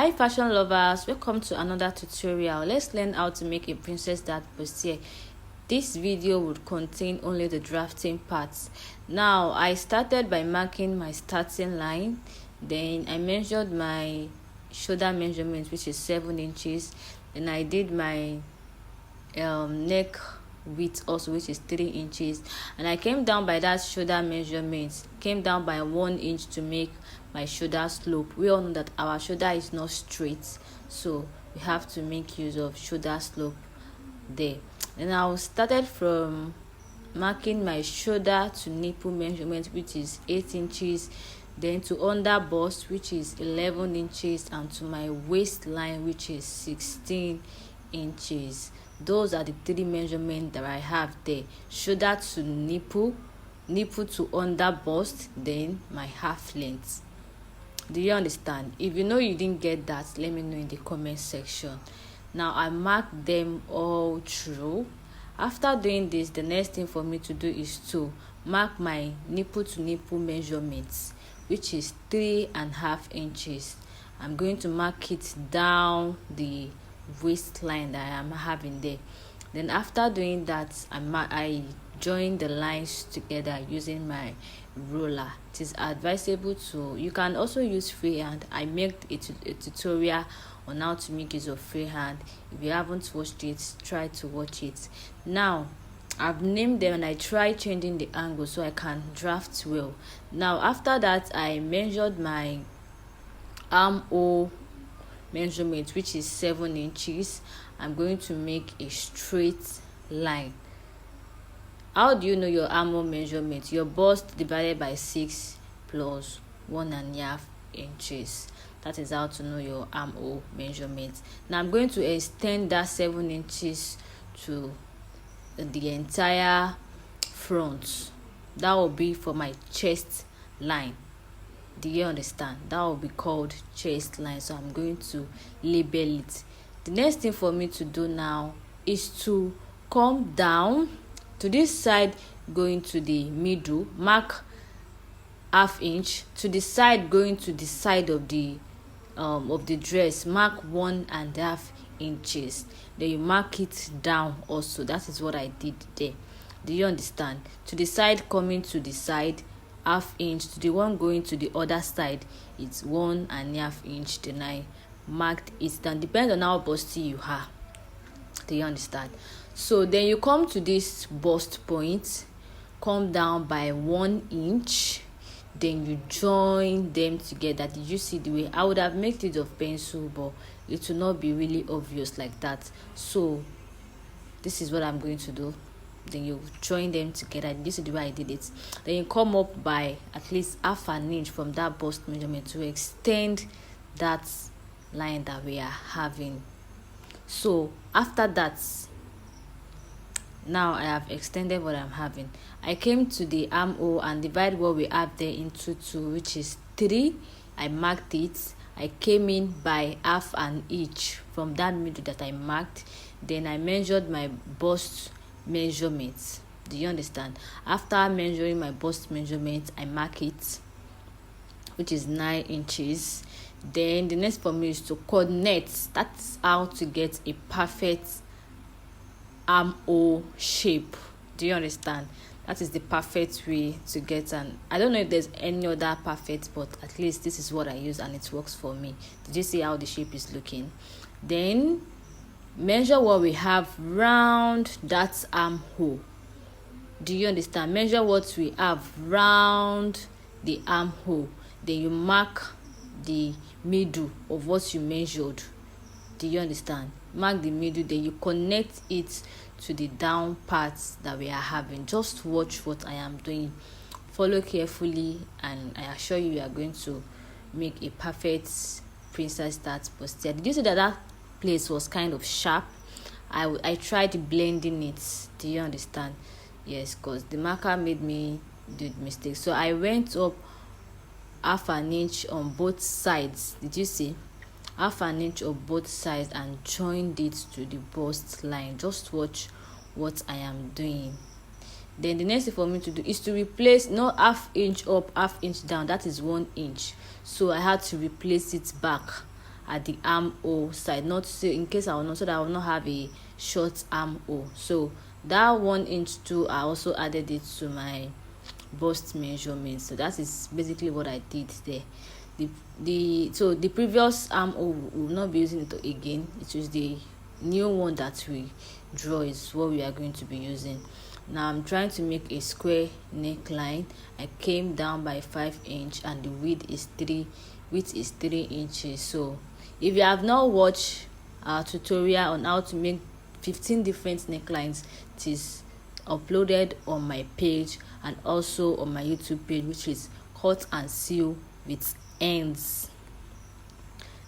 Hi fashion lovers, welcome to another tutorial. Let's learn how to make a princess dart bustier. This video would contain only the drafting parts. Now I started by marking my starting line, then I measured my shoulder measurement, which is 7 inches, then I did my neck width also, which is 3 inches, and I came down by that shoulder measurement, came down by 1 inch to make my shoulder slope. We all know that our shoulder is not straight, so we have to make use of shoulder slope there. And I started from marking my shoulder to nipple measurement, which is 8 inches, then to under bust, which is 11 inches, and to my waistline, which is 16 inches. Those are the 3 measurements that I have there: shoulder to nipple, nipple to under bust, then my half length. Do you understand? If you know you didn't get that, let me know in the comment section. Now I marked them all through. After doing this, the next thing for me to do is to mark my nipple to nipple measurements, which is 3.5 inches. I'm going to mark it down the waistline that I am having there. Then after doing that, I join the lines together using my ruler. It is advisable to, you can also use freehand. I made a tutorial on how to make use of freehand. If you haven't watched it, try to watch it. Now I've named them and I try changing the angle so I can draft well. Now after that, I measured my armhole measurement, which is 7 inches. I'm going to make a straight line. How do you know your armhole measurement? Your bust divided by 6 plus 1.5 inches. That is how to know your armhole measurement. Now I'm going to extend that 7 inches to the entire front. That will be for my chest line. Do you understand? That will be called chest line. So I'm going to label it. The next thing for me to do now is to come down to this side, going to the middle, mark ½ inch. To the side, going to the side of the dress, mark 1.5 inches. Then you mark it down also. That is what I did there. Do you understand? To the side, coming to the side, ½ inch. To the one going to the other side, it's 1.5 inch. Then I marked it down. Depends on how busty you are. Do you understand? So then you come to this bust point, come down by 1 inch, then you join them together. Did you see the way? I would have made it of pencil, but it will not be really obvious like that. So this is what I'm going to do. Then you join them together. This is the way I did it. Then you come up by at least ½ inch from that bust measurement to extend that line that we are having. So after that, now I have extended what I'm having. I came to the armhole and divided what we have there into 2, which is 3. I marked it. I came in by ½ an inch from that middle that I marked. Then I measured my bust measurements. Do you understand? After measuring my bust measurement, I mark it, which is 9 inches. Then the next for me is to coordinate. That's how to get a perfect armhole shape. Do you understand? That is the perfect way to get an, I don't know if there's any other perfect, but at least this is what I use and it works for me. Did you see how the shape is looking? Then measure what we have round that armhole. Do you understand? Measure what we have round the armhole. Then you mark the middle of what you measured. Do you understand? Mark the middle, then you connect it to the down parts that we are having. Just watch what I am doing, follow carefully, and I assure you are going to make a perfect princess dart bustier. Did you see that that place was kind of sharp? I tried blending it. Do you understand? Yes, because the marker made me do the mistake. So I went up ½ an inch on both sides. Did you see? ½ an inch of both sides and joined it to the bust line. Just watch what I am doing. Then the next thing for me to do is to replace, not ½ inch up, ½ inch down. That is 1 inch. So I had to replace it back. at the armhole side, not so in case I will not, so that I will not have a short armhole. So that 1-inch too, I also added it to my bust measurement. So that is basically what I did there. The previous armhole will not be using it again. It was the new one that we draw is what we are going to be using. Now I'm trying to make a square neckline. I came down by 5 inch, and the width is 3 inches. So if you have not watched our tutorial on how to make 15 different necklines, it is uploaded on my page and also on my YouTube page, which is Cut and Sew with Ends.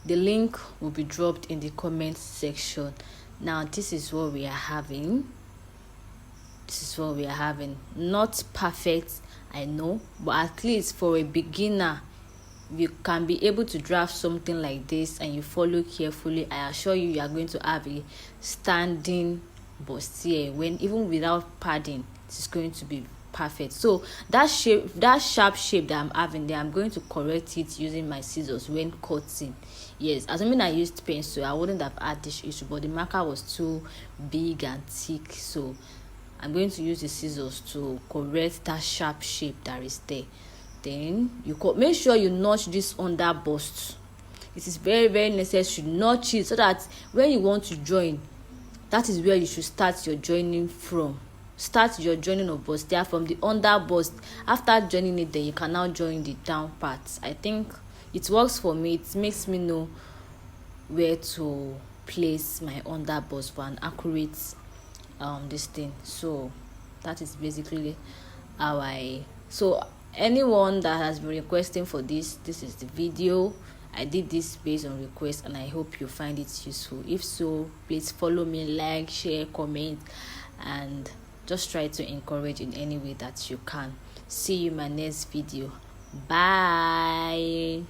The link will be dropped in the comment section. Now this is what we are having. Not perfect, I know, but at least for a beginner, you can be able to draft something like this and you follow carefully. I assure you, you are going to have a standing bustier, when even without padding, it's going to be perfect. So that sharp shape that I'm having there, I'm going to correct it using my scissors when cutting. Yes, assuming I used pencil, I wouldn't have had this issue, but the marker was too big and thick, so I'm going to use the scissors to correct that sharp shape that is there. Then you make sure you notch this under bust. It is very, very necessary to notch it, so that when you want to join, that is where you should start your joining from. Start your joining of bustier from the under bust. After joining it, then you can now join the down part. I think it works for me. It makes me know where to place my under bust for an accurate this thing. So that is basically how so anyone that has been requesting for this is the video. I did this based on request, and I hope you find it useful. If so, please follow me, like, share, comment, and just try to encourage in any way that you can. See you in my next video. Bye.